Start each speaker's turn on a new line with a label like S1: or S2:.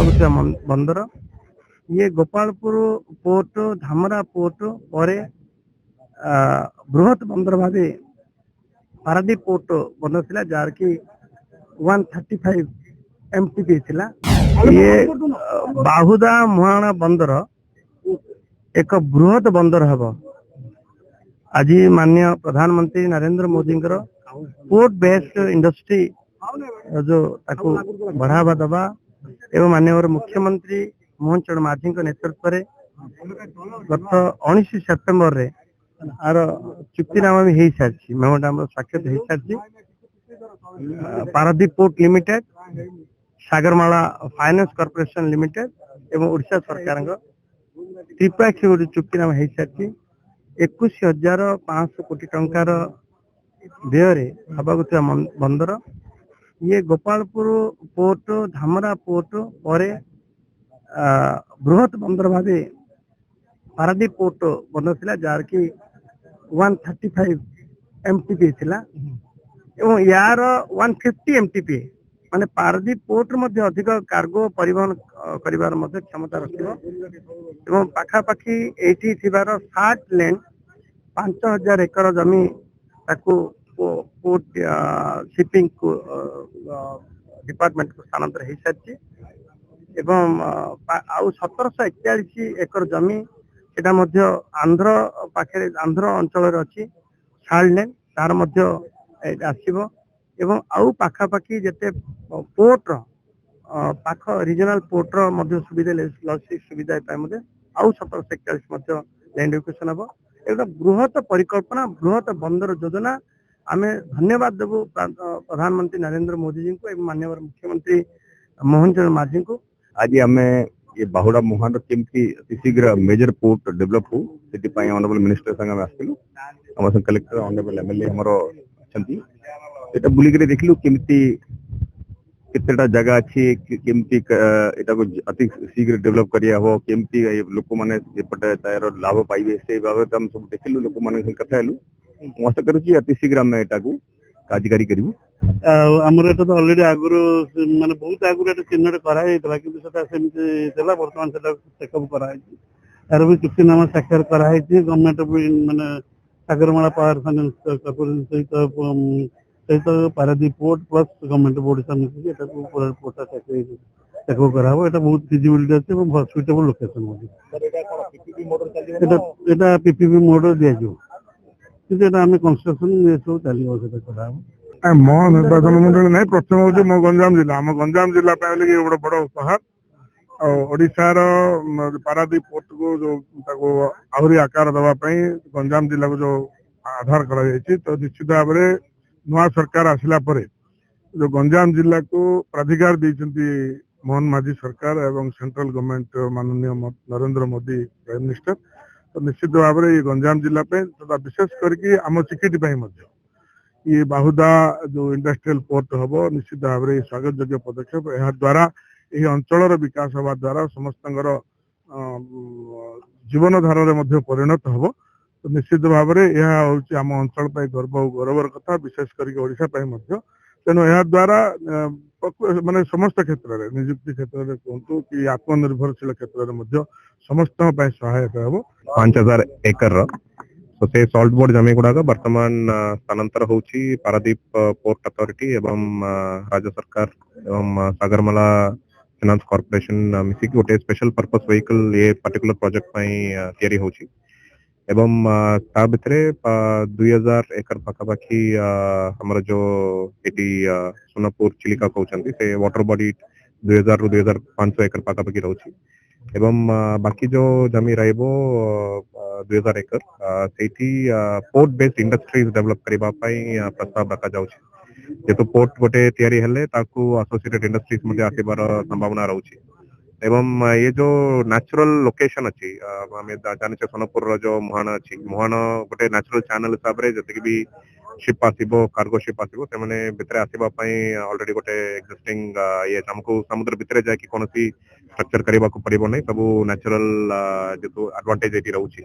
S1: बंदर ये Gopalpur port Dhamra port पर बृहत बंदर भाव पारादीप पोर्ट बनता जार की 135 MTP थिला। ये बाहुदा मुहाणा बंदर एक बृहत बंदर हम। आज माननीय प्रधानमंत्री Narendra Modi port based industry जो ताको बढ़ावा दबा एवं माननीय मुख्यमंत्री मोहन चरण माझी नेतृत्व में गत 19 सेप्टेम्बर रे आर चुक्तिनामा भी हो सारी मेमोरांडम स्वाक्षर हो सारी। Paradip port limited Sagarmala finance corporation limited एवं ओडिशा सरकार त्रिपाक्षिक गोटे चुक्तिनामा हो सारी। 21,500 कोटी टंकार व्यय हवा बंदर ये गोपालपुर पोर्ट धामरा पोर्ट पर बृहत बंदर भाव पारादीप पोर्ट बनता जार की 135 MTP थिला एवं यार 150 MTP माने पारादीप पोर्ट मध्य अधिक कार्गो परिवहन करिवार मध्य क्षमता रखिबो एवं पाखापाखि एटी थिबार 60 लेन 5,000 एकर जमी ताकू पोर्ट शिपिंग को डिपार्टमेंट को स्थानांतर हो सारी एवं आउ 1741 एकर जमी सेटा मध्य आंध्र पाखे आंध्र अंचल अच्छी 60 लेन तार मध्य आसीबो एवं आउ पाखापाखि जेते पोर्ट पाख रीजनल पोर्ट मध्य सुविधा लॉजिस्टिक सुविधा मध्य आउ 1741 मध्य लैंड एक्विजिशन हम। एक बृहत परिकल्पना बृहत बंदर योजना आम धन्यवाद देवु प्रधानमंत्री नरेंद्र मोदी जी को माननीय मुख्यमंत्री मोहन चरण माझी को।
S2: आज आम ये बाहुड़ा मुहान केमती अति शीघ्र मेजर पोर्ट डेवलप हो से ऑनरेबल मिनिस्टर संगे आसलु आम कलेक्टर ऑनरेबल एमएलए हमर अच्छा बुलिक देखलु केमती केतेटा जगह अच्छी केमती एटा को अति शीघ्र डेवलप करिया हो केमती लोक माने एपटे तार लाभ पाइबे से बाबत हम सब देखलु लोक माने कथा हेलु आशा करूची अति शीघ्र हम एटा को कार्यकारी करिवु।
S1: आमर एटा तो ऑलरेडी आगुरु माने बहुत आगुरु एटा चिन्हट करा हेतला किंतु सेटा सेमति देला वर्तमान सेटा चेकअप करा हेछि तार भी चुक्तिनामा स्वाक्षर करा हेछि गवर्नमेंट भी माने सागरमाला पावर फाइनेंस कॉर्पोरेशन सहित Paradip port plus government board समिति एटा को पोर्ट चेकअप करा हो। एटा बहुत फिजिबिलिटी अछि और सुटेबल लोकेशन होछि।
S2: सर एटा कोन पीपीपी मॉडल चलिबो
S1: एटा पीपीपी मॉडल दिया जो किंतु एटा हमें कंस्ट्रक्शन ये सब चलिबो सेटा करा हो।
S3: मो निर्वाचन मंडल नहीं प्रथम हूँ मो गंजाम जिला आम गंजाम जिला गोटे बड़ उपहार ओडिशार पारादीप पोर्ट को जो आहरी आकार दवाई गंजाम जिला को जो आधार कर तो निश्चित भाव में नुआ सरकार आसला जो गंजाम जिला को प्राधिकार देती मोहन माझी सरकार एवं सेंट्रल गवर्नमेंट माननीय नरेंद्र मोदी प्राइम मिनिस्टर तो निश्चित भाव में ये गंजाम जिला तथा विशेष करके आम चिकिटी ये बाहुदा जो इंडस्ट्रियल पोर्ट हम निश्चित भाव में स्वागत योग्य पदक्षेप यह द्वारा यह अंचल विकास हवा द्वारा समस्त जीवन धारा परिणत हम तो निश्चित भाव में यह हूँ आम अंचल गर्व और गौरवर कथा विशेष करके तेणु यह द्वारा माने समस्त क्षेत्र में निजुक्ति क्षेत्र में कहतु कि आत्मनिर्भरशील क्षेत्र में समस्त सहायक हम।
S2: 5,000 एकर तो से सॉल्ट बोर्ड जमी गुड़ाक बर्तमान स्थानांतर होची पारादीप पोर्ट अथॉरिटी एवं राज्य सरकार एवं सागरमाला फाइनेंस कॉर्पोरेशन मिसिक गोटे स्पेशल पर्पस व्हीकल ये पर्टिकुलर प्रोजेक्ट तैयारी होची एवं ता भितरे 2,000 एकर पाखापाखि हमर जो एटी सोनापुर चिलिका कहते से वाटर बॉडी 2,000 रु 2,500 एकर पाखापाखि रोची एवं बाकी जो जमी रहिबो 2,000 एकर सेठी पोर्ट बेस्ड इंडस्ट्रीज डेवलप करबा पई प्रस्ताव रखा जाउछि जेतो पोर्ट गोटे तैयारी हेले ताकू एसोसिएटेड इंडस्ट्रीज मध्ये आसीबार संभावना रहउछि एवं ये जो नेचुरल लोकेशन अच्छी आम जाने सोनपुर जो मुहाण अच्छी मुहाण गोटे नेचुरल चैनल हिसाब से जति भी शिप आसो कार्गो शिप आसो से भितर आसवाई ऑलरेडी गोटे एक्जिस्टिंग ये हमको समुद्र भितर जाकि कौन स्ट्रक्चर करने को पड़ो नहीं सब नेचुरल जो एडवांटेज ये रोचे